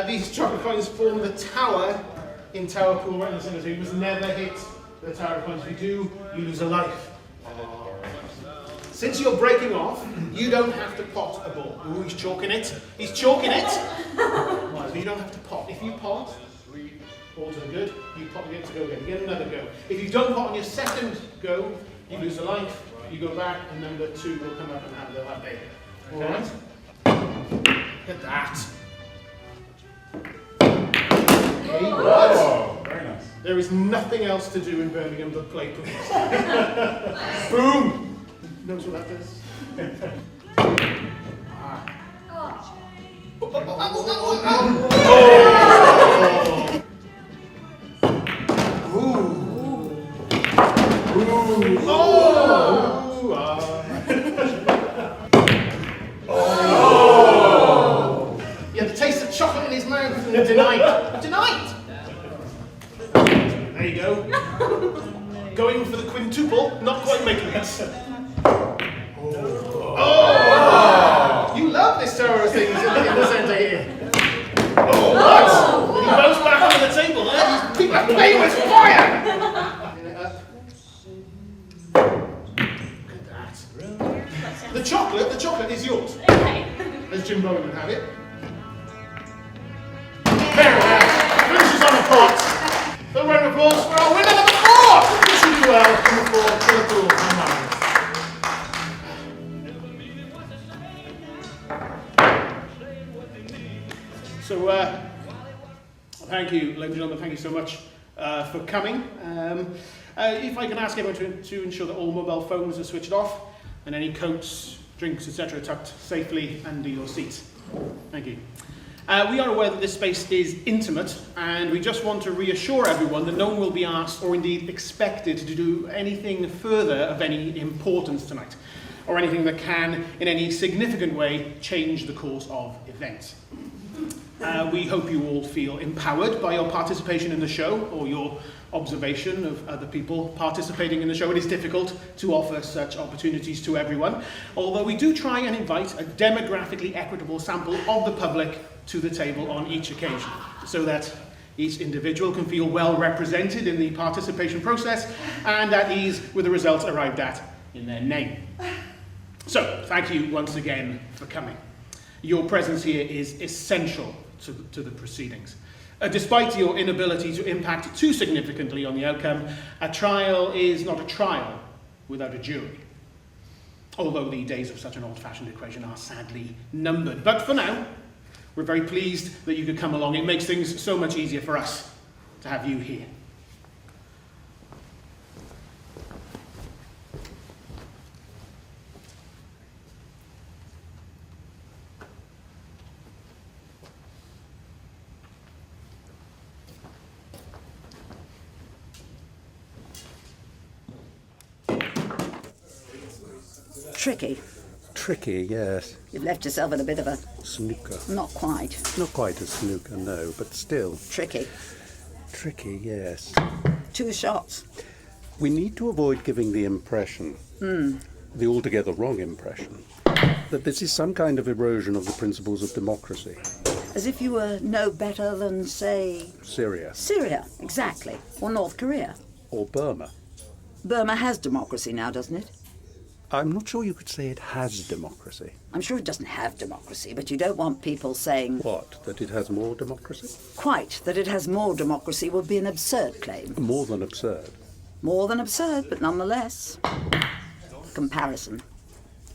These chocolate coins form the tower in Tower Pool right in the centre, so you must never hit the tower of coins. If you do, you lose a life. Since you're breaking off, you don't have to pot a ball. Ooh, he's chalking it. He's chalking it! So you don't have to pot. If you pot, all to the good, you pot again to go again. You get another go. If you don't pot on your second go, you lose a life. You go back, and number 2 will come up and they'll have baby. Alright? Look at that. Okay, what? Very nice. There is nothing else to do in Birmingham but play police. Boom! Knows what that is? He had the taste of chocolate in his mouth and denied. Denied! There you go. Going for the quintuple, not quite making it. Oh! You love this tower of things in the centre here. Oh, what? He goes back on the table, eh? People are playing with fire! Look at that. The chocolate is yours. Okay. As Jim Bowen would have it. There it is. Finishes on a pot. So a round of applause for our winner number 4! You should do well in the 4 for the pool. So, thank you, ladies and gentlemen, thank you so much for coming. If I can ask everyone to ensure that all mobile phones are switched off and any coats, drinks, etc. are tucked safely under your seats. Thank you. We are aware that this space is intimate, and we just want to reassure everyone that no one will be asked or indeed expected to do anything further of any importance tonight, or anything that can, in any significant way, change the course of events. We hope you all feel empowered by your participation in the show or your observation of other people participating in the show. It is difficult to offer such opportunities to everyone, although we do try and invite a demographically equitable sample of the public to the table on each occasion, so that each individual can feel well represented in the participation process and at ease with the results arrived at in their name. So, thank you once again for coming. Your presence here is essential to the proceedings. Despite your inability to impact too significantly on the outcome, a trial is not a trial without a jury. Although the days of such an old-fashioned equation are sadly numbered. But for now, we're very pleased that you could come along. It makes things so much easier for us to have you here. Tricky. Tricky, yes. You've left yourself in a bit of a... Snooker. Not quite. Not quite a snooker, no, but still. Tricky. Tricky, yes. 2 shots. We need to avoid giving the impression, the altogether wrong impression, that this is some kind of erosion of the principles of democracy. As if you were no better than, say... Syria. Syria, exactly. Or North Korea. Or Burma. Burma has democracy now, doesn't it? I'm not sure you could say it has democracy. I'm sure it doesn't have democracy, but you don't want people saying... What? That it has more democracy? Quite. That it has more democracy would be an absurd claim. More than absurd. More than absurd, but nonetheless. Comparison.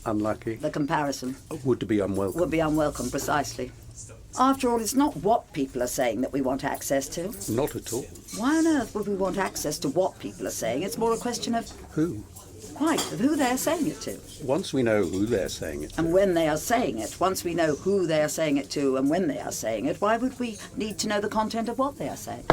Unlucky. The comparison. Would be unwelcome. Would be unwelcome, precisely. After all, it's not what people are saying that we want access to. Not at all. Why on earth would we want access to what people are saying? It's more a question of... Who? Quite, of who they're saying it to. Once we know who they're saying it to. And when they are saying it, once we know who they are saying it to and when they are saying it, why would we need to know the content of what they are saying?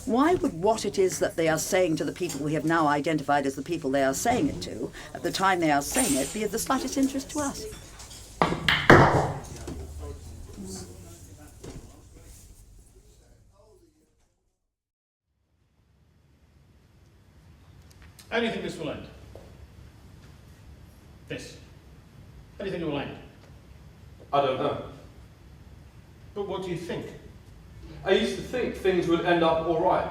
Why would what it is that they are saying to the people we have now identified as the people they are saying it to, at the time they are saying it, be of the slightest interest to us? How do you think this will end? This. How do you think it will end? I don't know. But what do you think? I used to think things would end up all right,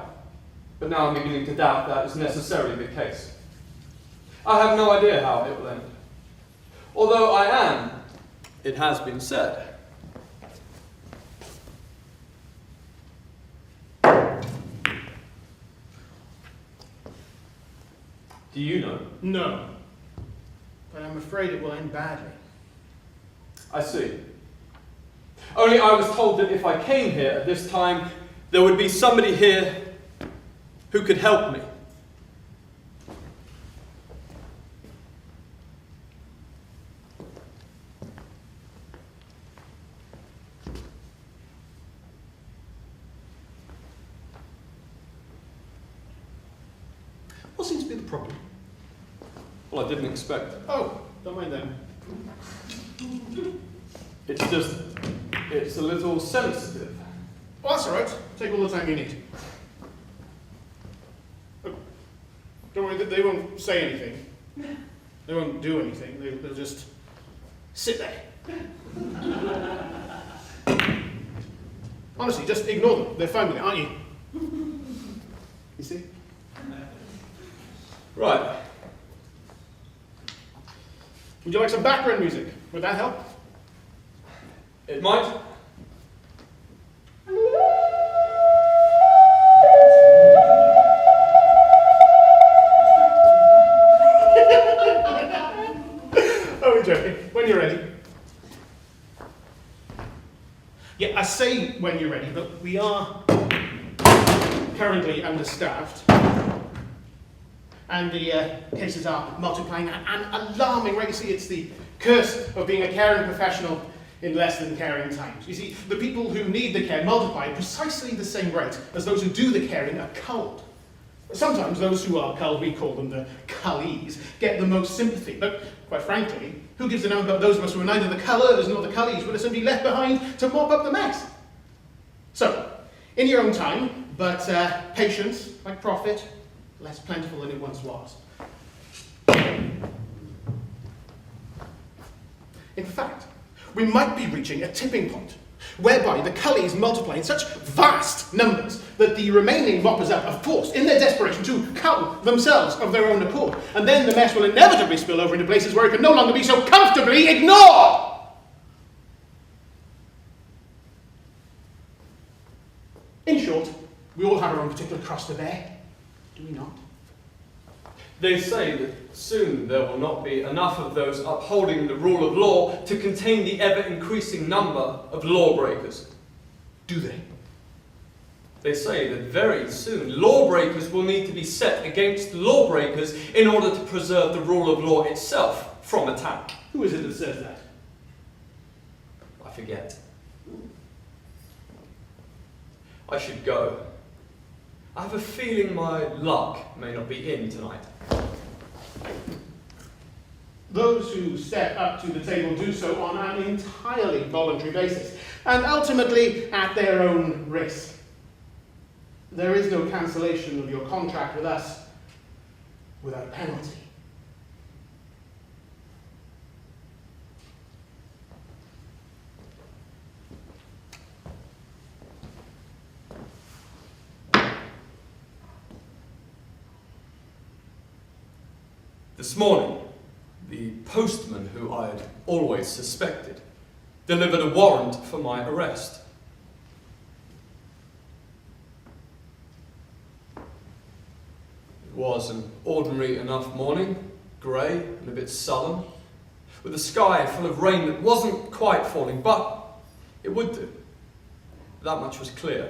but now I'm beginning to doubt that is necessarily the case. I have no idea how it will end. Although I am, it has been said, do you know? No. But I'm afraid it will end badly. I see. Only I was told that if I came here at this time, there would be somebody here who could help me. What seems to be the problem? Well, I didn't expect it. Oh, don't mind them. It's a little sensitive. Well, that's all right. Take all the time you need. Look, don't worry, they won't say anything. They won't do anything. They'll just sit there. Honestly, just ignore them. They're fine with it, aren't you? You see? Right. Would you like some background music? Would that help? It might. Oh, we're joking. When you're ready. Yeah, I say when you're ready, but we are currently understaffed. And the cases are multiplying at an alarming rate. You see, it's the curse of being a caring professional in less than caring times. You see, the people who need the care multiply at precisely the same rate as those who do the caring are culled. Sometimes those who are culled, we call them the cullies, get the most sympathy. But quite frankly, who gives a damn about those of us who are neither the cullers nor the cullies, but are simply left behind to mop up the mess? So, in your own time, but patience, like profit, less plentiful than it once was. In fact, we might be reaching a tipping point whereby the cullies multiply in such vast numbers that the remaining moppers up are forced, in their desperation, to cull themselves of their own accord. And then the mess will inevitably spill over into places where it can no longer be so comfortably ignored. In short, we all have our own particular cross to bear. Do we not? They say that soon there will not be enough of those upholding the rule of law to contain the ever-increasing number of lawbreakers. Do they? They say that very soon lawbreakers will need to be set against lawbreakers in order to preserve the rule of law itself from attack. Who is it that says that? I forget. I should go. I have a feeling my luck may not be in tonight. Those who step up to the table do so on an entirely voluntary basis, and ultimately at their own risk. There is no cancellation of your contract with us without penalty. This morning, the postman who I had always suspected delivered a warrant for my arrest. It was an ordinary enough morning, grey and a bit sullen, with a sky full of rain that wasn't quite falling, but it would do. That much was clear.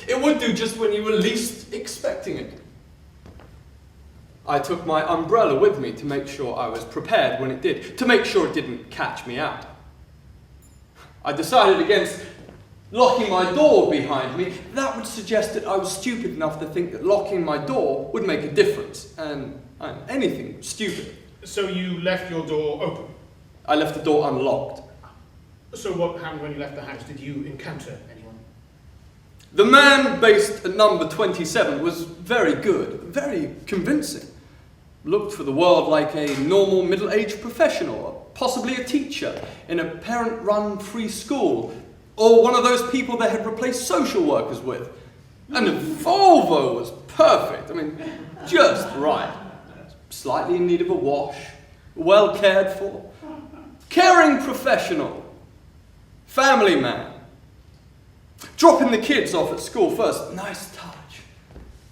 It would do just when you were least expecting it. I took my umbrella with me to make sure I was prepared when it did, to make sure it didn't catch me out. I decided against locking my door behind me. That would suggest that I was stupid enough to think that locking my door would make a difference, and I'm anything stupid. So you left your door open? I left the door unlocked. So what happened when you left the house? Did you encounter anyone? The man based at number 27 was very good, very convincing. Looked for the world like a normal middle-aged professional, or possibly a teacher in a parent-run free school. Or one of those people they had replaced social workers with. And the Volvo was perfect. I mean, just right. Slightly in need of a wash. Well cared for. Caring professional. Family man. Dropping the kids off at school first. Nice touch.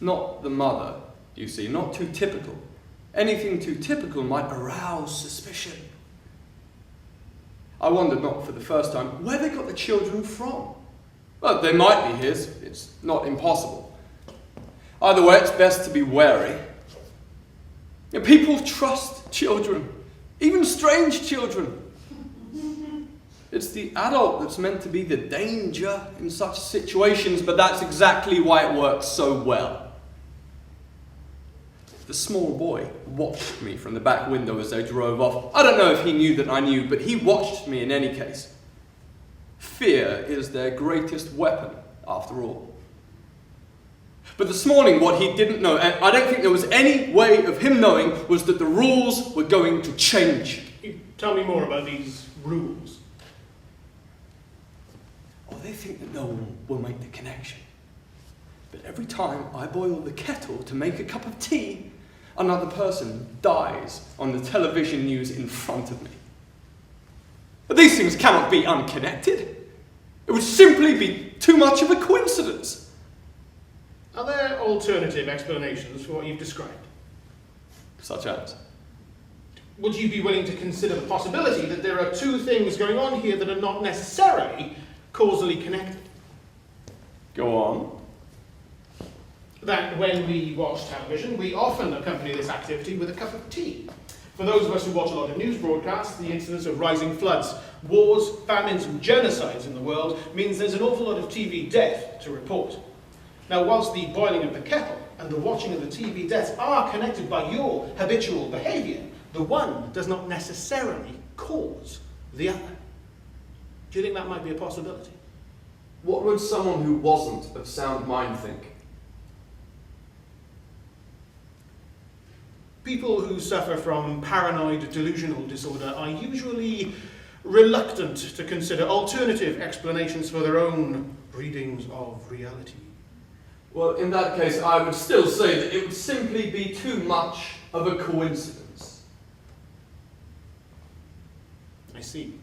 Not the mother, you see. Not too typical. Anything too typical might arouse suspicion. I wondered, not for the first time, where they got the children from. Well, they might be his. It's not impossible. Either way, it's best to be wary. People trust children, even strange children. It's the adult that's meant to be the danger in such situations, but that's exactly why it works so well. The small boy watched me from the back window as they drove off. I don't know if he knew that I knew, but he watched me in any case. Fear is their greatest weapon, after all. But this morning, what he didn't know, and I don't think there was any way of him knowing, was that the rules were going to change. Tell me more about these rules. Oh, they think that no one will make the connection. But every time I boil the kettle to make a cup of tea, another person dies on the television news in front of me. But these things cannot be unconnected. It would simply be too much of a coincidence. Are there alternative explanations for what you've described? Such as? Would you be willing to consider the possibility that there are two things going on here that are not necessarily causally connected? Go on. That when we watch television, we often accompany this activity with a cup of tea. For those of us who watch a lot of news broadcasts, the incidence of rising floods, wars, famines and genocides in the world means there's an awful lot of TV death to report. Now, whilst the boiling of the kettle and the watching of the TV deaths are connected by your habitual behaviour, the one does not necessarily cause the other. Do you think that might be a possibility? What would someone who wasn't of sound mind think? People who suffer from paranoid delusional disorder are usually reluctant to consider alternative explanations for their own readings of reality. Well, in that case, I would still say that it would simply be too much of a coincidence. I see.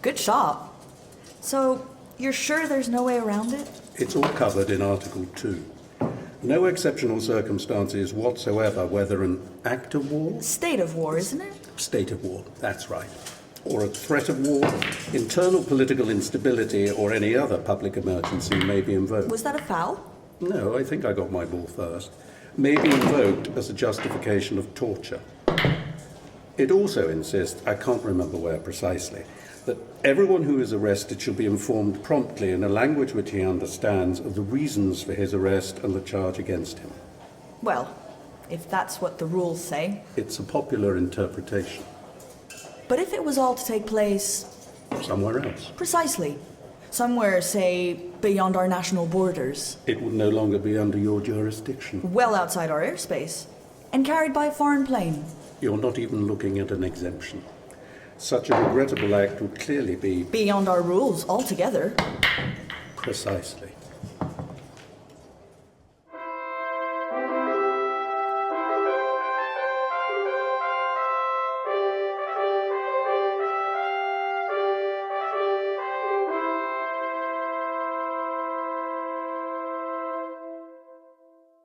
Good shot. So, you're sure there's no way around it? It's all covered in Article 2. No exceptional circumstances whatsoever, whether an act of war... State of war, isn't it? State of war, that's right. Or a threat of war, internal political instability, or any other public emergency may be invoked. Was that a foul? No, I think I got my ball first. May be invoked as a justification of torture. It also insists, I can't remember where precisely, that everyone who is arrested shall be informed promptly in a language which he understands of the reasons for his arrest and the charge against him. Well, if that's what the rules say. It's a popular interpretation. But if it was all to take place... Somewhere else. Precisely. Somewhere, say, beyond our national borders. It would no longer be under your jurisdiction. Well outside our airspace. And carried by a foreign plane. You're not even looking at an exemption. Such a regrettable act would clearly be... Beyond our rules altogether. Precisely.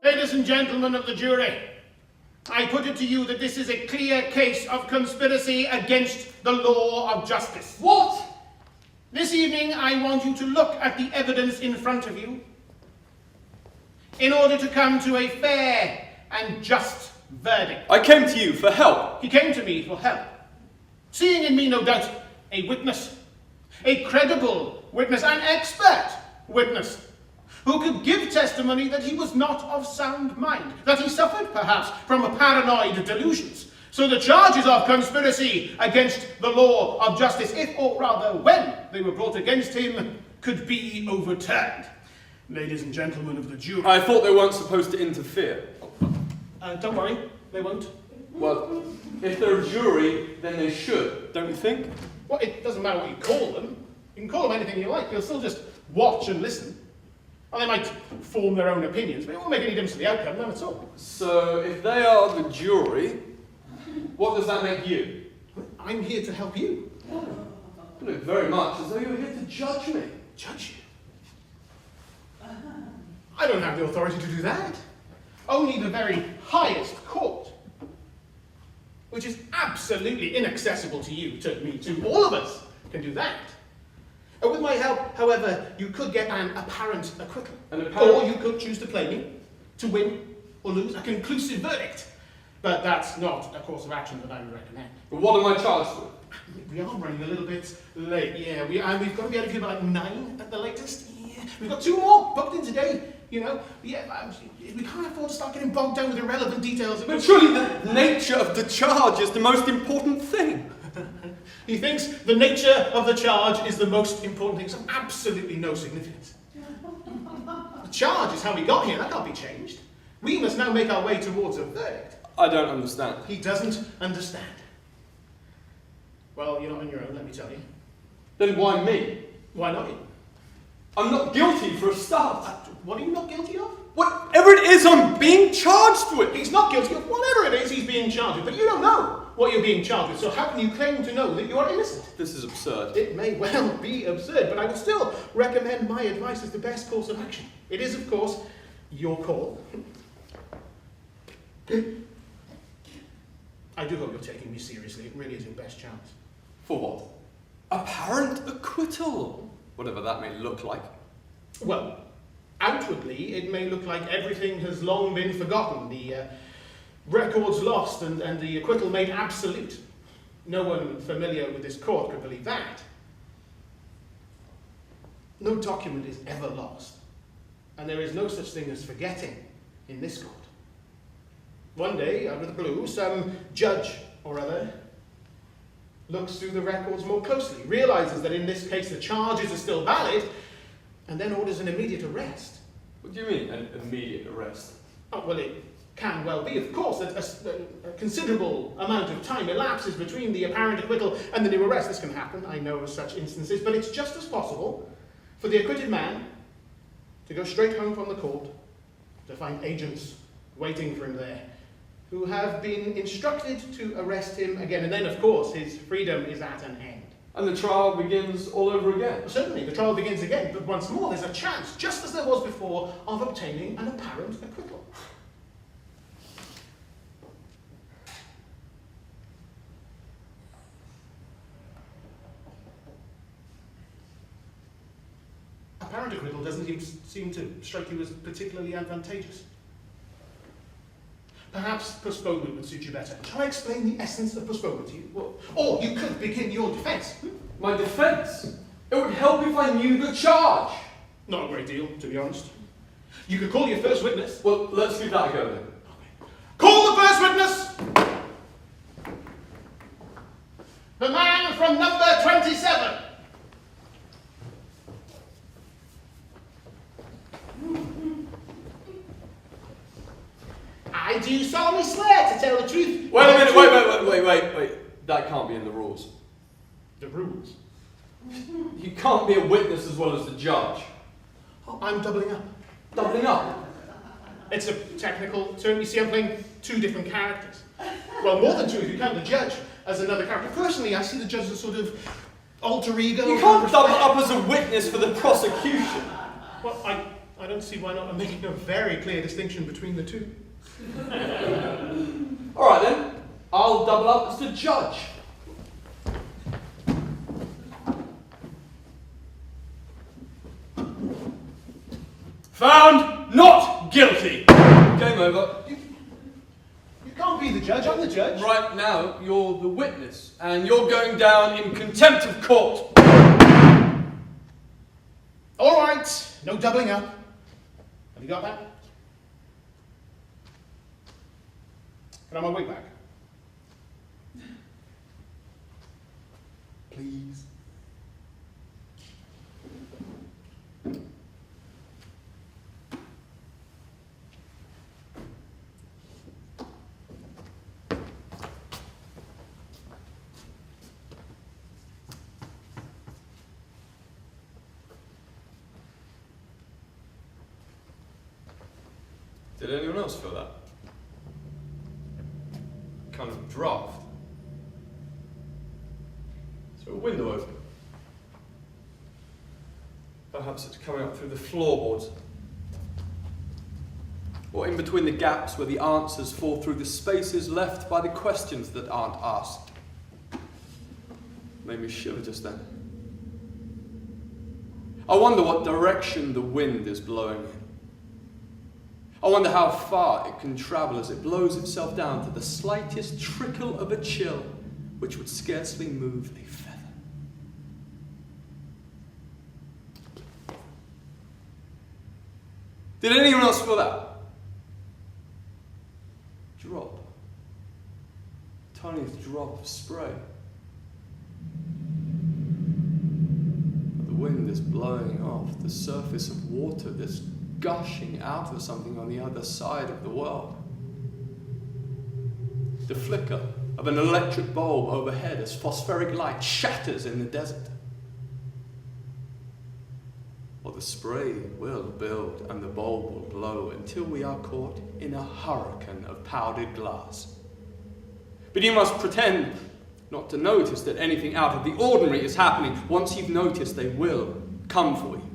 Ladies and gentlemen of the jury, I put it to you that this is a clear case of conspiracy against the law of justice. What? This evening, I want you to look at the evidence in front of you in order to come to a fair and just verdict. I came to you for help. He came to me for help, seeing in me, no doubt, a witness, a credible witness, an expert witness, who could give testimony that he was not of sound mind, that he suffered, perhaps, from a paranoid delusions. So the charges of conspiracy against the law of justice, if or rather when they were brought against him, could be overturned. Ladies and gentlemen of the jury. I thought they weren't supposed to interfere. Don't worry, they won't. Well, if they're a jury, then they should, don't you think? Well, it doesn't matter what you call them. You can call them anything you like. They'll still just watch and listen. Well, they might form their own opinions, but it won't make any difference to the outcome, none at all. So, if they are the jury, what does that make you? I'm here to help you. You look very much as though you're here to judge me. Judge you? I don't have the authority to do that. Only the very highest court, which is absolutely inaccessible to you, to me, to all of us, can do that. And with my help, however, you could get an apparent acquittal. Or you could choose to play me, to win or lose a conclusive verdict. But that's not a course of action that I would recommend. But what am I charged with? We are running a little bit late, yeah. We've got to be out of here by like 9 at the latest. Yeah. We've got 2 more booked in today, you know. Yeah, we can't afford to start getting bogged down with irrelevant details. But surely the nature of the charge is the most important thing. He thinks the nature of the charge is the most important thing. It's of absolutely no significance. The charge is how we got here. That can't be changed. We must now make our way towards a verdict. I don't understand. He doesn't understand. Well, you're not on your own, let me tell you. Then why me? Why not you? I'm not guilty for a start. What are you not guilty of? Whatever it is I'm being charged with. He's not guilty of whatever it is he's being charged with, but you don't know what you're being charged with, so how can you claim to know that you are innocent? This is absurd. It may well be absurd, but I would still recommend my advice as the best course of action. It is, of course, your call. I do hope you're taking me seriously. It really is your best chance. For what? Apparent acquittal. Whatever that may look like. Well, outwardly, it may look like everything has long been forgotten, the records lost and the acquittal made absolute. No one familiar with this court could believe that. No document is ever lost, and there is no such thing as forgetting in this court. One day, out of the blue, some judge or other looks through the records more closely, realizes that in this case the charges are still valid, and then orders an immediate arrest. What do you mean, an immediate arrest? Oh, well, it can well be, of course, that a considerable amount of time elapses between the apparent acquittal and the new arrest. This can happen, I know of such instances, but it's just as possible for the acquitted man to go straight home from the court to find agents waiting for him there, who have been instructed to arrest him again, and then, of course, his freedom is at an end. And the trial begins all over again? Certainly, the trial begins again, but once more there's a chance, just as there was before, of obtaining an apparent acquittal. Apparent acquittal doesn't seem to strike you as particularly advantageous. Perhaps postponement would suit you better. Shall I explain the essence of postponement to you? Well, or you could begin your defence. My defence? It would help if I knew the charge. Not a great deal, to be honest. You could call your first witness. Well, let's give that a go then. Call the first witness! The man from number 27. I do solemnly swear to tell the truth. Wait a minute, wait. That can't be in the rules. The rules? You can't be a witness as well as the judge. Oh, I'm doubling up. Doubling up? It's a technical term. You see, I'm playing 2 different characters. Well, more than 2 if you count the judge as another character. Personally, I see the judge as a sort of alter ego. You can't double up as a witness for the prosecution. Well, I don't see why not. I'm making a very clear distinction between the 2. Alright then, I'll double up as the judge. Found not guilty. Game over. You can't be the judge, I'm the judge. Right now, you're the witness, and you're going down in contempt of court. All right, no doubling up. Have you got that? Can I have my wig back? Please. Did anyone else feel that? Kind of draft. Is there a window open? Perhaps it's coming up through the floorboards. Or in between the gaps where the answers fall through the spaces left by the questions that aren't asked. Made me shiver just then. I wonder what direction the wind is blowing in. I wonder how far it can travel as it blows itself down to the slightest trickle of a chill, which would scarcely move a feather. Did anyone else feel that? Drop. Tiniest drop of spray. The wind is blowing off the surface of water that's gushing out of something on the other side of the world. The flicker of an electric bulb overhead as phosphoric light shatters in the desert. Or the spray will build and the bulb will blow until we are caught in a hurricane of powdered glass. But you must pretend not to notice that anything out of the ordinary is happening. Once you've noticed, they will come for you.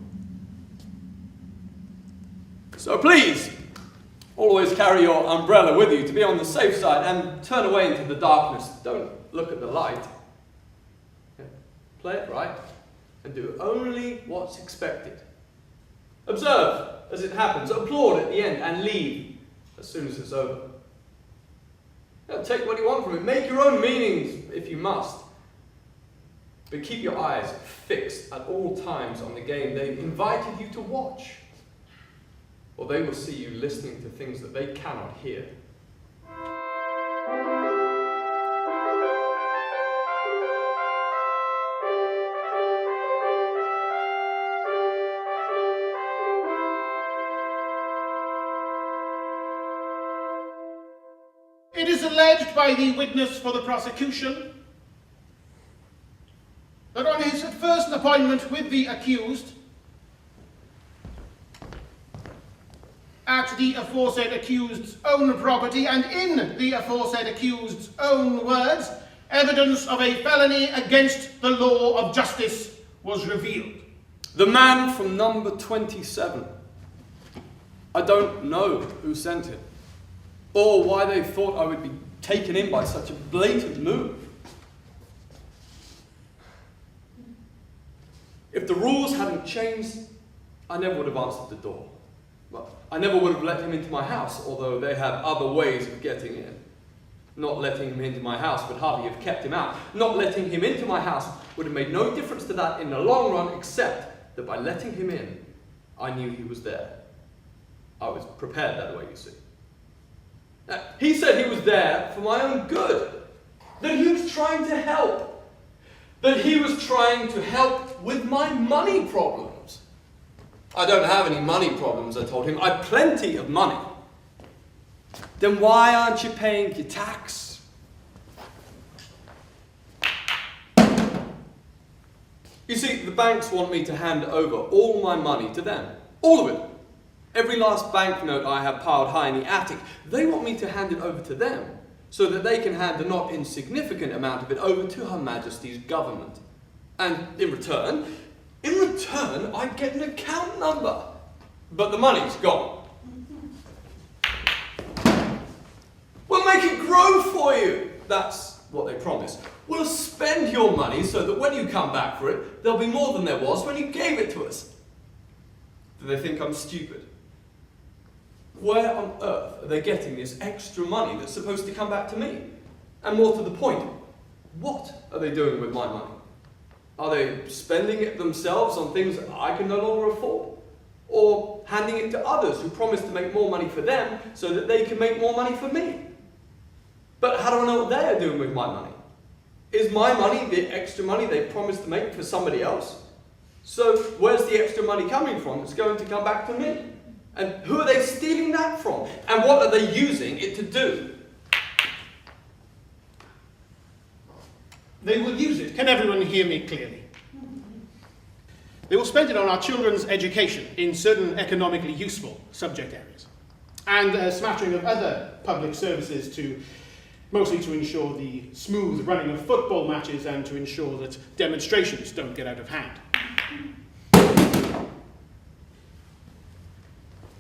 So please, always carry your umbrella with you to be on the safe side and turn away into the darkness. Don't look at the light. Play it right and do only what's expected. Observe as it happens, applaud at the end, and leave as soon as it's over. Take what you want from it, make your own meanings if you must. But keep your eyes fixed at all times on the game they've invited you to watch. Or they will see you listening to things that they cannot hear. It is alleged by the witness for the prosecution that on his first appointment with the accused, at the aforesaid accused's own property and in the aforesaid accused's own words, evidence of a felony against the law of justice was revealed. The man from number 27. I don't know who sent it, or why they thought I would be taken in by such a blatant move. If the rules hadn't changed, I never would have answered the door. Well, I never would have let him into my house, although they had other ways of getting in. Not letting him into my house would hardly have kept him out. Not letting him into my house would have made no difference to that in the long run, except that by letting him in, I knew he was there. I was prepared that way, you see. Now, he said he was there for my own good. That he was trying to help. That he was trying to help with my money problems. I don't have any money problems, I told him. I've plenty of money. Then why aren't you paying your tax? You see, the banks want me to hand over all my money to them. All of it. Every last banknote I have piled high in the attic, they want me to hand it over to them so that they can hand a not insignificant amount of it over to Her Majesty's government. And in return, I get an account number. But the money's gone. We'll make it grow for you. That's what they promise. We'll spend your money so that when you come back for it, there'll be more than there was when you gave it to us. Do they think I'm stupid? Where on earth are they getting this extra money that's supposed to come back to me? And more to the point, what are they doing with my money? Are they spending it themselves on things that I can no longer afford? Or handing it to others who promise to make more money for them so that they can make more money for me? But how do I know what they are doing with my money? Is my money the extra money they promised to make for somebody else? So where's the extra money coming from that's going to come back to me? And who are they stealing that from? And what are they using it to do? They will use it. Can everyone hear me clearly? They will spend it on our children's education in certain economically useful subject areas. and a smattering of other public services mostly to ensure the smooth running of football matches and to ensure that demonstrations don't get out of hand.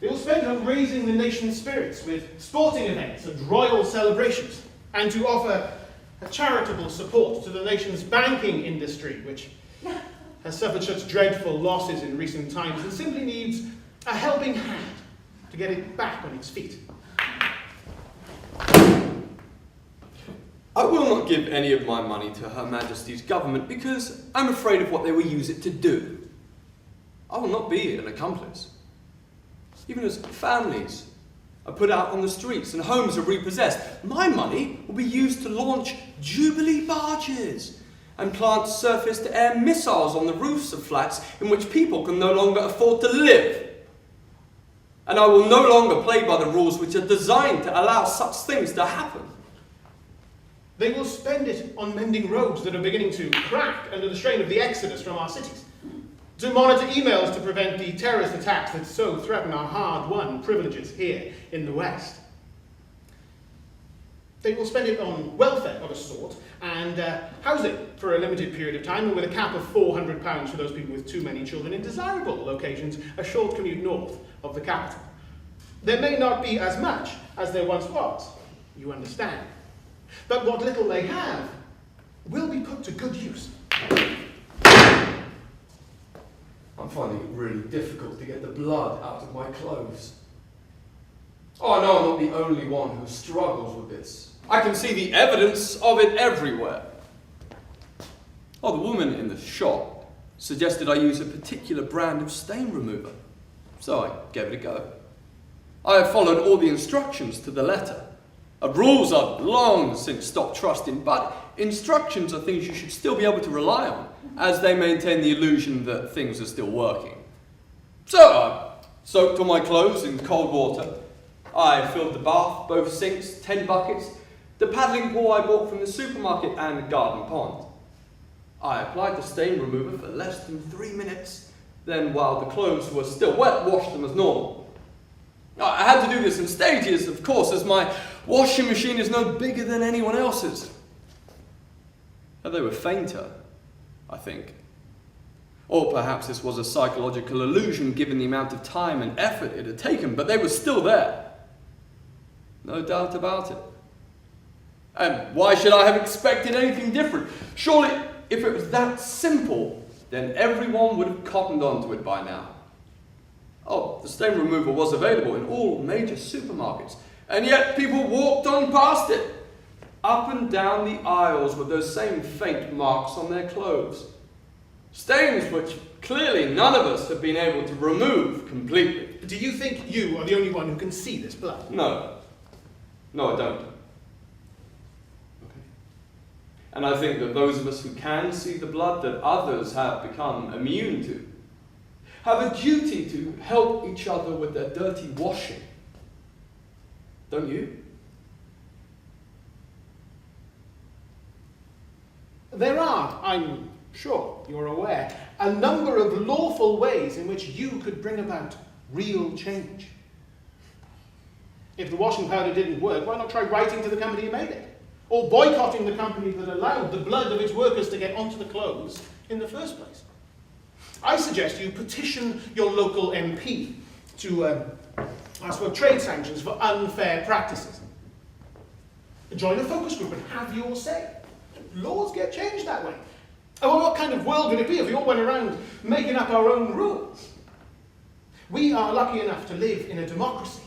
They will spend on raising the nation's spirits with sporting events and royal celebrations, and to offer a charitable support to the nation's banking industry, which has suffered such dreadful losses in recent times and simply needs a helping hand to get it back on its feet. I will not give any of my money to Her Majesty's government because I'm afraid of what they will use it to do. I will not be an accomplice. Even as families are put out on the streets and homes are repossessed, my money will be used to launch Jubilee barges and plant surface-to-air missiles on the roofs of flats in which people can no longer afford to live. And I will no longer play by the rules which are designed to allow such things to happen. They will spend it on mending roads that are beginning to crack under the strain of the exodus from our cities, to monitor emails to prevent the terrorist attacks that so threaten our hard-won privileges here in the West. They will spend it on welfare of a sort and housing for a limited period of time, and with a cap of £400 for those people with too many children in desirable locations, a short commute north of the capital. There may not be as much as there once was, you understand, but what little they have will be put to good use. I'm finding it really difficult to get the blood out of my clothes. Oh, I know I'm not the only one who struggles with this. I can see the evidence of it everywhere. Oh, the woman in the shop suggested I use a particular brand of stain remover, so I gave it a go. I have followed all the instructions to the letter. Rules I've long since stopped trusting, but instructions are things you should still be able to rely on, as they maintain the illusion that things are still working. So I soaked all my clothes in cold water. I filled the bath, both sinks, 10 buckets, the paddling pool I bought from the supermarket, and a garden pond. I applied the stain remover for less than 3 minutes. Then, while the clothes were still wet, washed them as normal. I had to do this in stages, of course, as my washing machine is no bigger than anyone else's. They were fainter, I think. Or perhaps this was a psychological illusion given the amount of time and effort it had taken, but they were still there. No doubt about it. And why should I have expected anything different? Surely, if it was that simple, then everyone would have cottoned onto it by now. Oh, the stain remover was available in all major supermarkets, and yet people walked on past it. Up and down the aisles with those same faint marks on their clothes. Stains which clearly none of us have been able to remove completely. Do you think you are the only one who can see this blood? No. No, I don't. Okay. And I think that those of us who can see the blood that others have become immune to have a duty to help each other with their dirty washing. Don't you? There are, I'm sure you're aware, a number of lawful ways in which you could bring about real change. If the washing powder didn't work, why not try writing to the company who made it? Or boycotting the company that allowed the blood of its workers to get onto the clothes in the first place? I suggest you petition your local MP to ask for trade sanctions for unfair practices. Join a focus group and have your say. Laws get changed that way. And well, what kind of world would it be if we all went around making up our own rules? We are lucky enough to live in a democracy.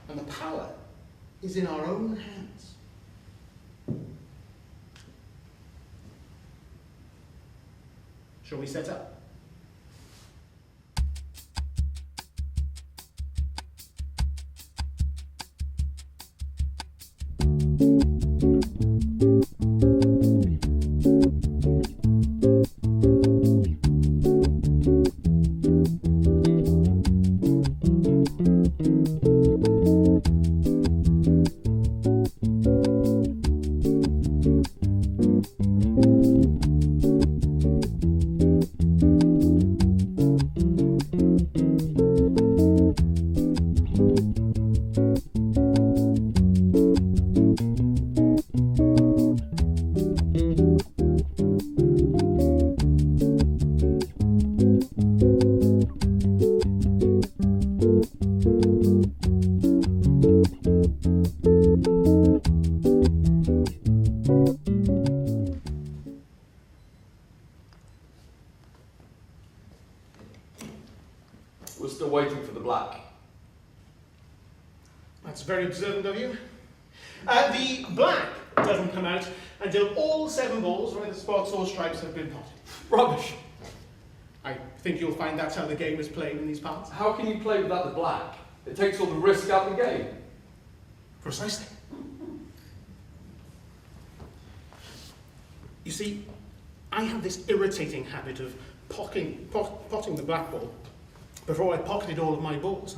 And the power is in our own hands. Shall we set up? black. That's very observant of you. The black doesn't come out until all 7 balls, whether spots or stripes, have been potted. Rubbish. I think you'll find that's how the game is played in these parts. How can you play without the black? It takes all the risk out of the game. Precisely. You see, I have this irritating habit of potting the black ball before I pocketed all of my balls,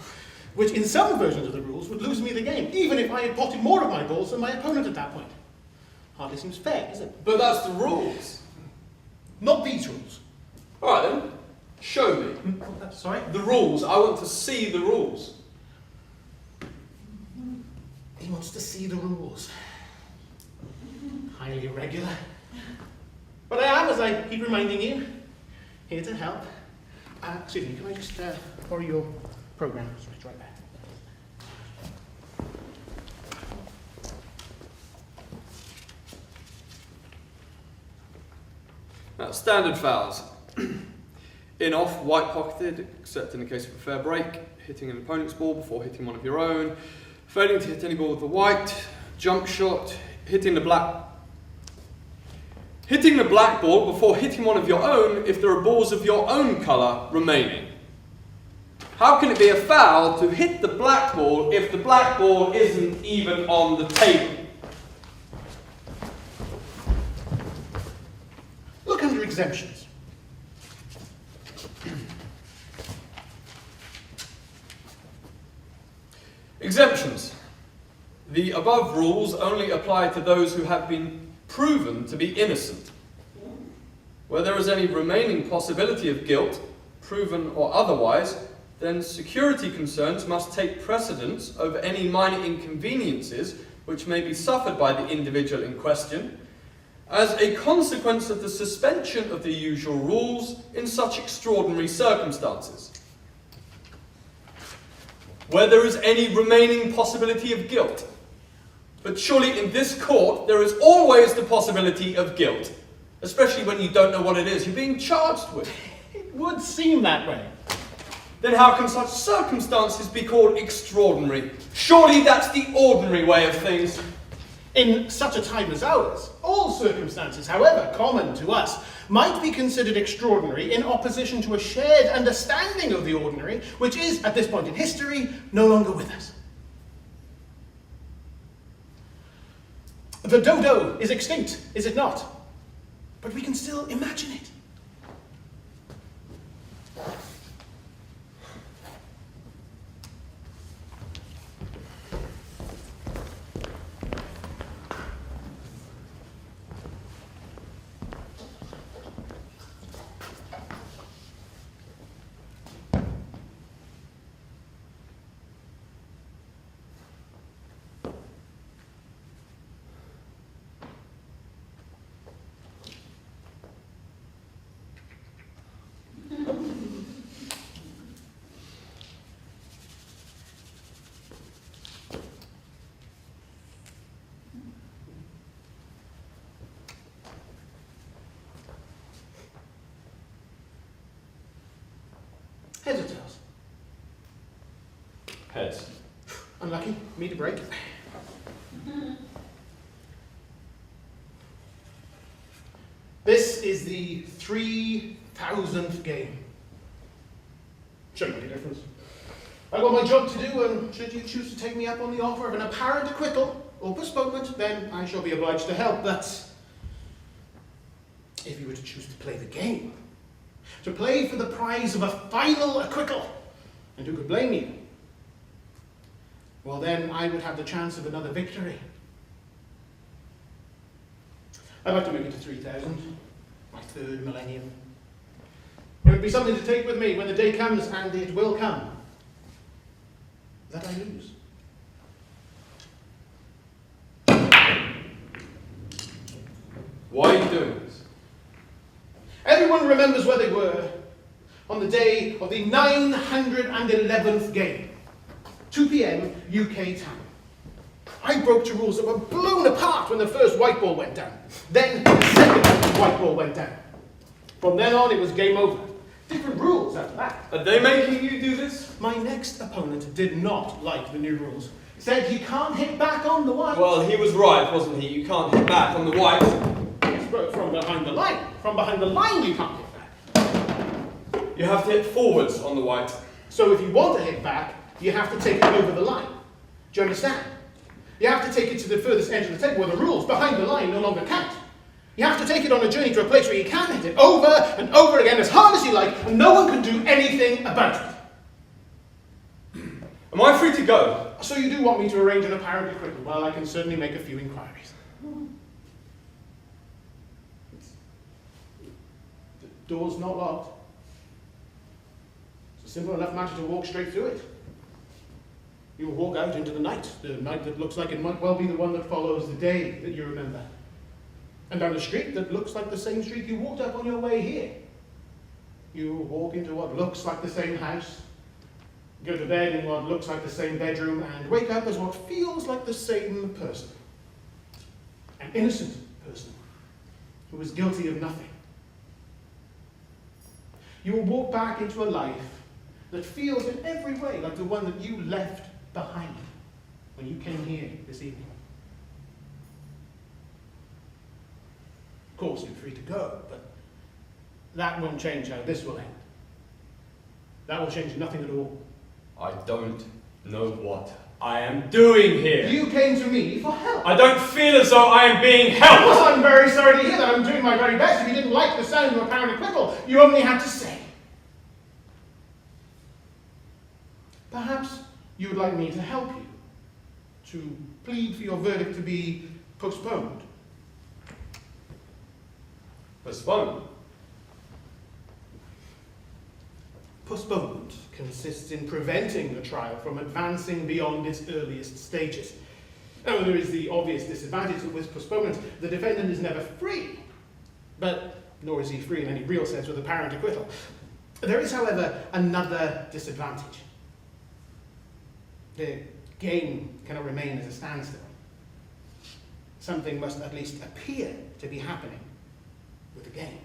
which in some versions of the rules would lose me the game, even if I had potted more of my balls than my opponent at that point. Hardly seems fair, is it? But that's the rules. Not these rules. All right then, show me. Sorry? The rules. I want to see the rules. He wants to see the rules. Highly irregular. But I am, as I keep reminding you, here to help. Excuse me, can I just borrow your program? It's right there. Now, standard fouls. In off, white pocketed, except in the case of a fair break, hitting an opponent's ball before hitting one of your own, failing to hit any ball with the white, jump shot, hitting the black ball before hitting one of your own if there are balls of your own colour remaining. How can it be a foul to hit the black ball if the black ball isn't even on the table? Look under exemptions. Exemptions. The above rules only apply to those who have been proven to be innocent. Where there is any remaining possibility of guilt, proven or otherwise, then security concerns must take precedence over any minor inconveniences which may be suffered by the individual in question, as a consequence of the suspension of the usual rules in such extraordinary circumstances. Where there is any remaining possibility of guilt. But surely in this court there is always the possibility of guilt, especially when you don't know what it is you're being charged with. It would seem that way. Then how can such circumstances be called extraordinary? Surely that's the ordinary way of things. In such a time as ours, all circumstances, however common to us, might be considered extraordinary in opposition to a shared understanding of the ordinary, which is, at this point in history, no longer with us. The dodo is extinct, is it not? But we can still imagine it. Heads or tails? Heads. Unlucky. Me to break. This is the 3,000th game. Shouldn't make a difference. I've got my job to do, and should you choose to take me up on the offer of an apparent acquittal or postponement, then I shall be obliged to help. But if you were to choose to play the game, to play for the prize of a final acquittal, and who could blame you? Well, then I would have the chance of another victory. I'd like to make it to 3,000, my 3rd millennium. It would be something to take with me when the day comes, and it will come, that I lose. Why are you doing this? Everyone remembers where they were on the day of the 911th game, 2 p.m. UK time. I broke two rules that were blown apart when the first white ball went down. Then the second white ball went down. From then on, it was game over. Different rules after that. Are they making you do this? My next opponent did not like the new rules. He said you can't hit back on the white. Well, he was right, wasn't he? You can't hit back on the white. Yes, but from behind the line. From behind the line you can't hit back. You have to hit forwards on the white. So if you want to hit back, you have to take it over the line. Do you understand? You have to take it to the furthest edge of the table where the rules behind the line no longer count. You have to take it on a journey to a place where you can hit it over and over again as hard as you like, and no one can do anything about it. Am I free to go? So you do want me to arrange an apparent acquittal? Well, I can certainly make a few inquiries. The door's not locked. It's a simple enough matter to walk straight through it. You will walk out into the night that looks like it might well be the one that follows the day that you remember. And down a street that looks like the same street you walked up on your way here. You walk into what looks like the same house, go to bed in what looks like the same bedroom, and wake up as what feels like the same person. An innocent person who was guilty of nothing. You will walk back into a life that feels in every way like the one that you left behind when you came here this evening. Of course, you're free to go, but that won't change how this will end. That will change nothing at all. I don't know what I am doing here. You came to me for help. I don't feel as though I am being helped. Well, I'm very sorry to hear that. I'm doing my very best. If you didn't like the sound of apparent acquittal, you only had to say. Perhaps you would like me to help you, to plead for your verdict to be postponed. Postponed? Postponement consists in preventing the trial from advancing beyond its earliest stages. Now, there is the obvious disadvantage that with postponement, the defendant is never free, but nor is he free in any real sense with apparent acquittal. There is, however, another disadvantage. The game cannot remain as a standstill. Something must at least appear to be happening with the game.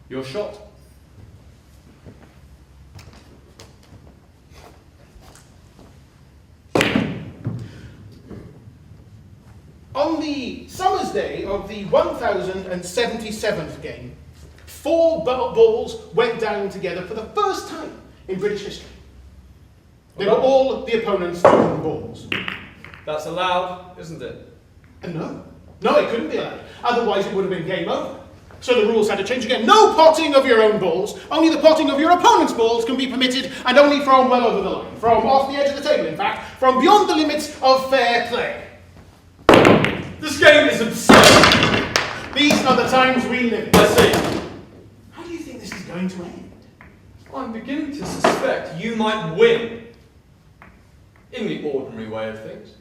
Your shot. On the summer's day of the 1077th game, 4 balls went down together for the first time in British history. They were all the opponent's own balls. That's allowed, isn't it? And no, it couldn't be allowed. Otherwise it would have been game over. So the rules had to change again. No potting of your own balls. Only the potting of your opponent's balls can be permitted, and only from well over the line. From off the edge of the table, in fact. From beyond the limits of fair play. This game is absurd. These are the times we live in. I see. How do you think this is going to end? I'm beginning to suspect you might win. In the ordinary way of things.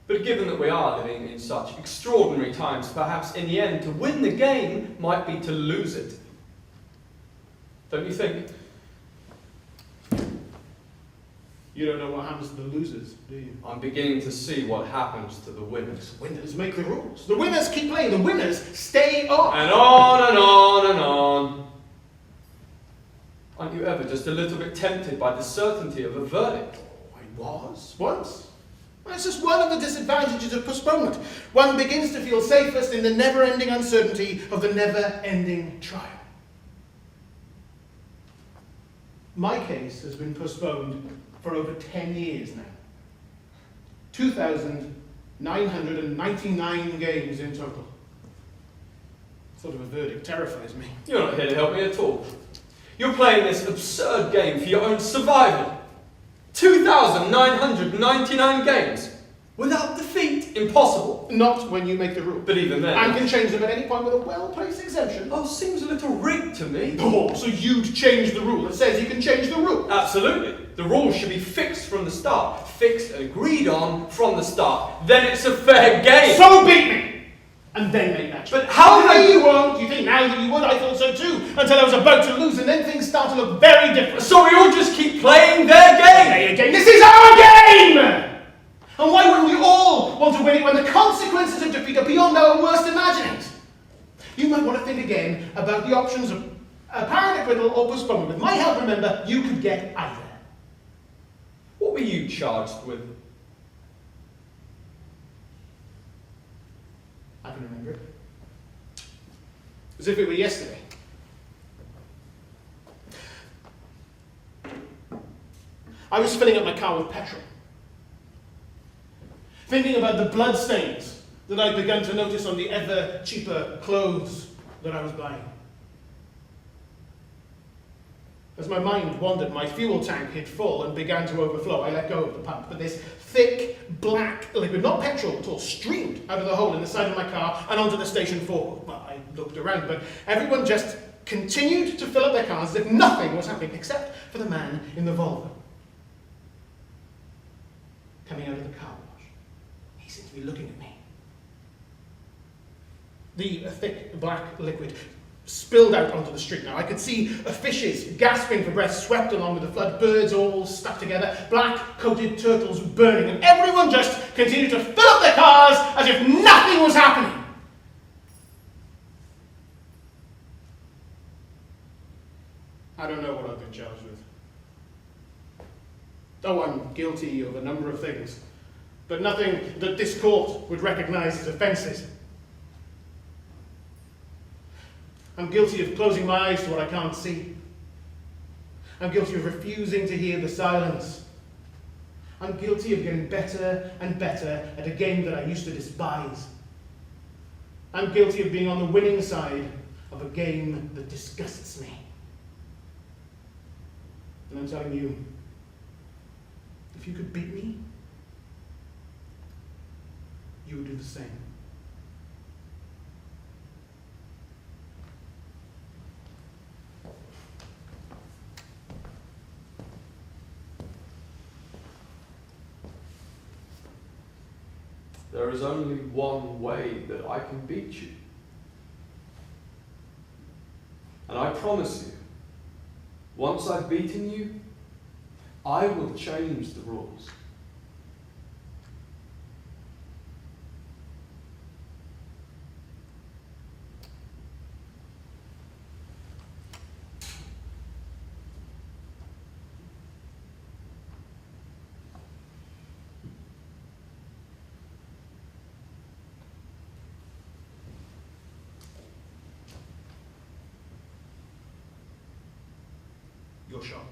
But given that we are living in such extraordinary times, perhaps in the end, to win the game might be to lose it. Don't you think? You don't know what happens to the losers, do you? I'm beginning to see what happens to the winners. The winners make the rules. The winners keep playing. The winners stay on. And on and on and on. Aren't you ever just a little bit tempted by the certainty of a verdict? I was, once. That's just one of the disadvantages of postponement. One begins to feel safest in the never-ending uncertainty of the never-ending trial. My case has been postponed for over 10 years now. 2,999 games in total. Thought of a verdict terrifies me. You're not here to help me at all. You're playing this absurd game for your own survival. 2,999 games. Without defeat, impossible. Not when you make the rule. But even then... And can change them at any point with a well-placed exemption. Oh, seems a little rigged to me. Oh, so you'd change the rule that says you can change the rule? Absolutely. The rules should be fixed from the start. Fixed and agreed on from the start. Then it's a fair game. So beat me! And then make that. But how can can you won't? You think now that you would? I thought so too. Until I was about to lose, and then things start to look very different. So we all just keep playing their game. Play a game. This is our game! And why about the options of apparent acquittal or postponement. With my help, remember, you could get either. What were you charged with? I can remember it. As if it were yesterday. I was filling up my car with petrol, thinking about the bloodstains that I'd begun to notice on the ever cheaper clothes that I was buying. As my mind wandered, my fuel tank hit full and began to overflow. I let go of the pump, but this thick, black liquid, not petrol at all, streamed out of the hole in the side of my car and onto the station forecourt. Well, I looked around, but everyone just continued to fill up their cars as if nothing was happening, except for the man in the Volvo. Coming out of the car wash. He seemed to be looking at me. The thick, black liquid spilled out onto the street. Now I could see fishes gasping for breath swept along with the flood, birds all stuck together, black-coated turtles burning, and everyone just continued to fill up their cars as if nothing was happening. I don't know what I've been charged with. Oh, I'm guilty of a number of things, but nothing that this court would recognize as offences. I'm guilty of closing my eyes to what I can't see. I'm guilty of refusing to hear the silence. I'm guilty of getting better and better at a game that I used to despise. I'm guilty of being on the winning side of a game that disgusts me. And I'm telling you, if you could beat me, you would do the same. There is only one way that I can beat you. And I promise you, once I've beaten you, I will change the rules. Your shot.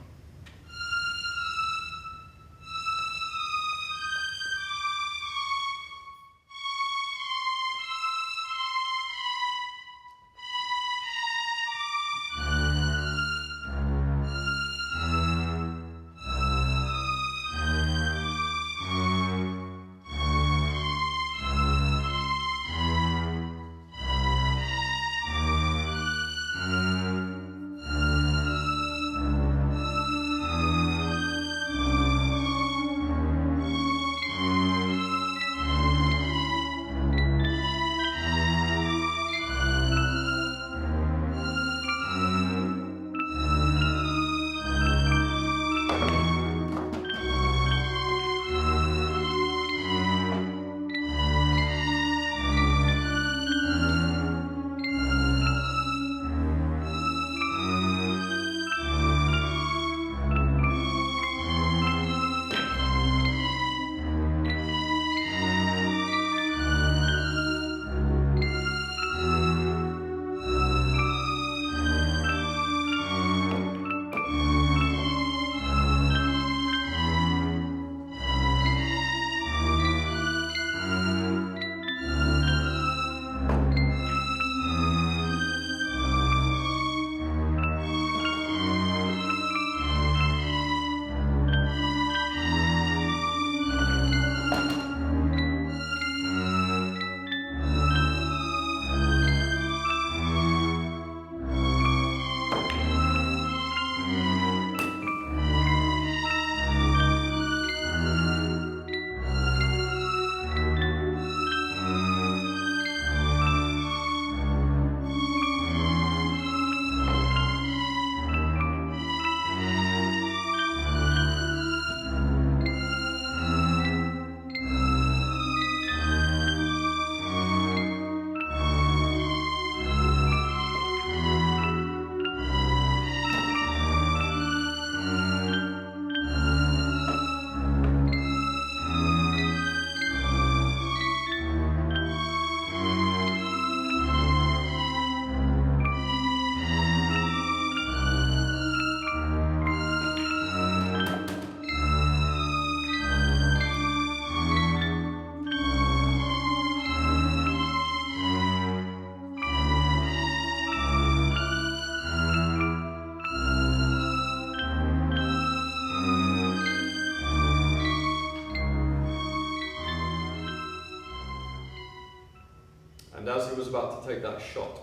And as he was about to take that shot,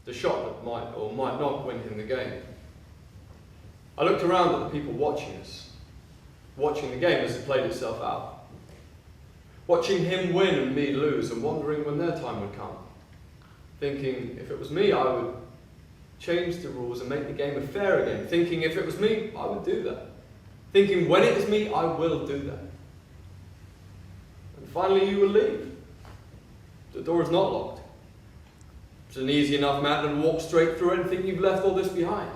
the shot that might or might not win him the game, I looked around at the people watching us, watching the game as it played itself out, watching him win and me lose, and wondering when their time would come, thinking if it was me I would change the rules and make the game fair again, thinking if it was me I would do that, thinking when it is me I will do that. And finally you will leave. The door is not locked. It's an easy enough matter to walk straight through it and think you've left all this behind.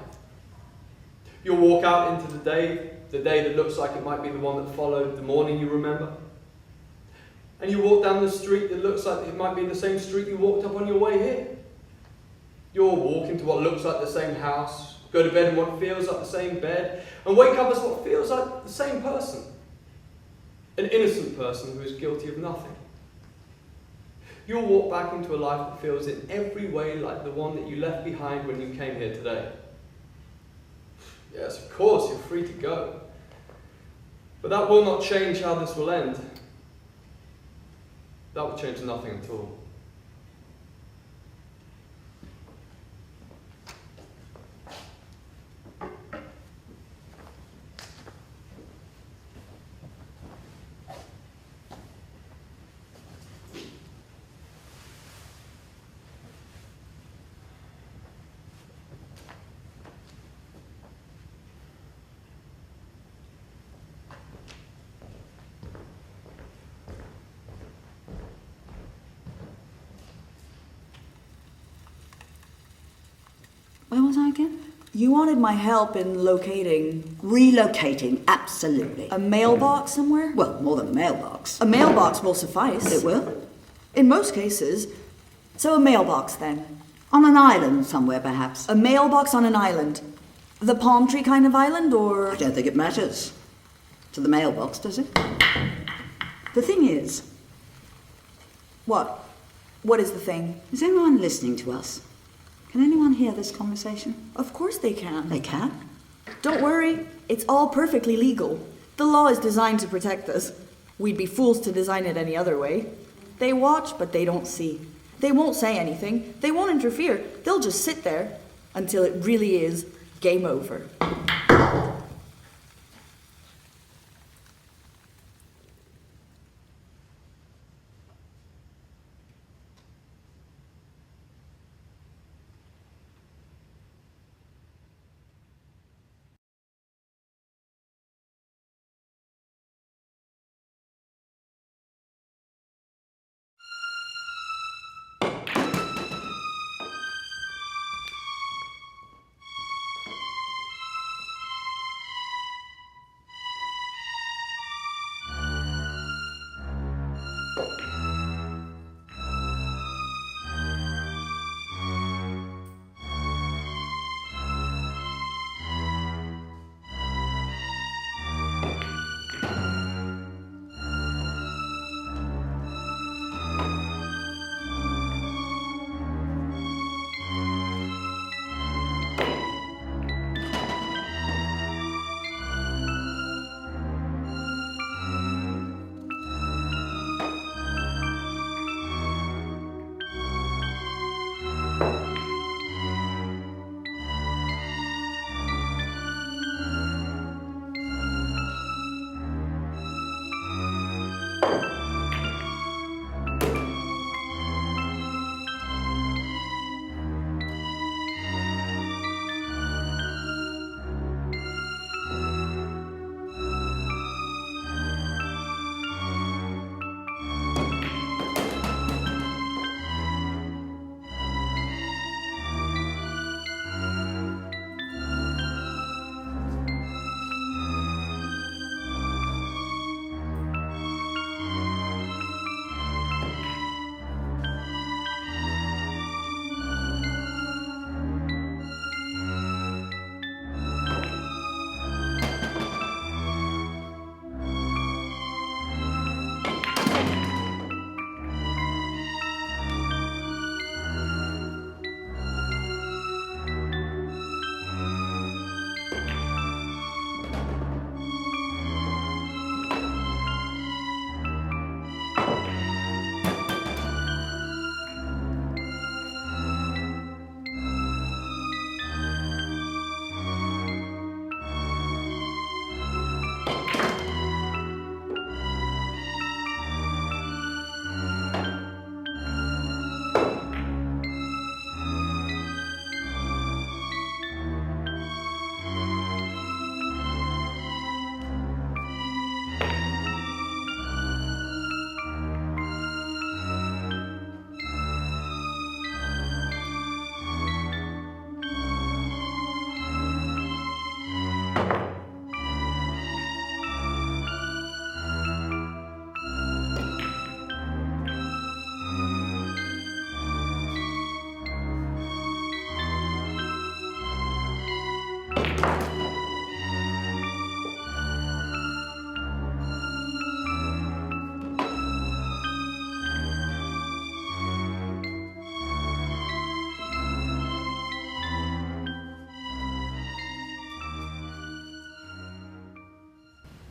You'll walk out into the day that looks like it might be the one that followed the morning you remember. And you walk down the street that looks like it might be the same street you walked up on your way here. You'll walk into what looks like the same house, go to bed in what feels like the same bed, and wake up as what feels like the same person. An innocent person who is guilty of nothing. You'll walk back into a life that feels in every way like the one that you left behind when you came here today. Yes, of course, you're free to go. But that will not change how this will end. That will change nothing at all. Where was I again? You wanted my help in locating Relocating, absolutely. a mailbox somewhere? Well, more than a mailbox. A mailbox will suffice. It will. In most cases. So a mailbox then. On an island somewhere, perhaps. A mailbox on an island. The palm tree kind of island, or... I don't think it matters. To the mailbox, does it? The thing is, What? What is the thing? is anyone listening to us? Can anyone hear this conversation? Of course they can. They can. Don't worry, it's all perfectly legal. The law is designed to protect us. We'd be fools to design it any other way. They watch, but they don't see. They won't say anything. They won't interfere. They'll just sit there until it really is game over.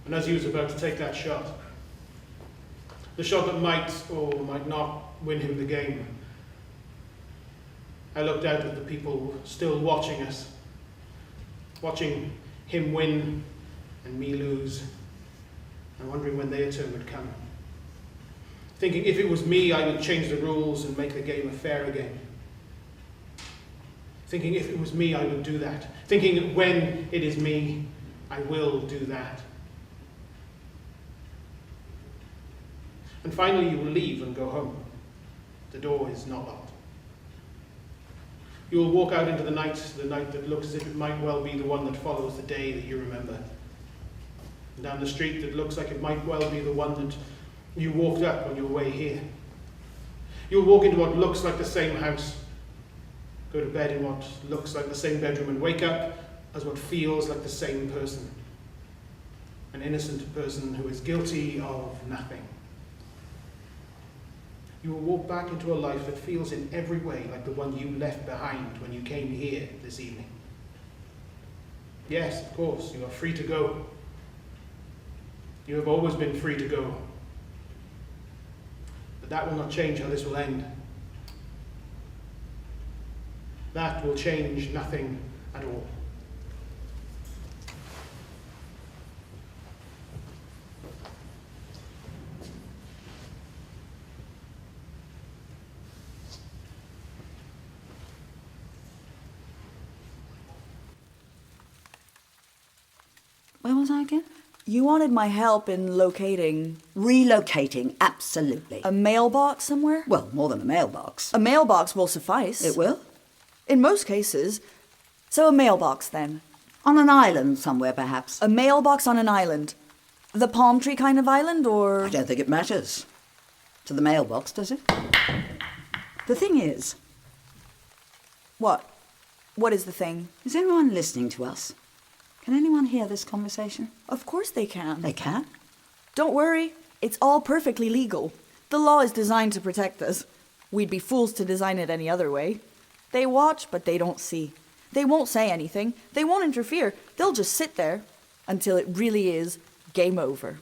And as he was about to take that shot, the shot that might or might not win him the game, I looked out at the people still watching us, watching him win and me lose, and wondering when their turn would come. Thinking if it was me, I would change the rules and make the game a fairer game. Thinking if it was me, I would do that. Thinking when it is me, I will do that. And finally you will leave and go home. The door is not locked. You will walk out into the night that looks as if it might well be the one that follows the day that you remember. And down the street that looks like it might well be the one that you walked up on your way here. You'll walk into what looks like the same house, go to bed in what looks like the same bedroom, and wake up as what feels like the same person. An innocent person who is guilty of nothing. You will walk back into a life that feels in every way like the one you left behind when you came here this evening. Yes, of course, you are free to go. You have always been free to go. But that will not change how this will end. That will change nothing at all. Where was I again? You wanted my help in locating Relocating, absolutely. a mailbox somewhere? Well, more than a mailbox. A mailbox will suffice. It will? In most cases. So a mailbox then. On an island somewhere, perhaps. A mailbox on an island. The palm tree kind of island, or... I don't think it matters. To the mailbox, does it? The thing is, What? What is the thing? is anyone listening to us? Can anyone hear this conversation? Of course they can. They can? Don't worry. It's all perfectly legal. The law is designed to protect us. We'd be fools to design it any other way. They watch, but they don't see. They won't say anything. They won't interfere. They'll just sit there until it really is game over.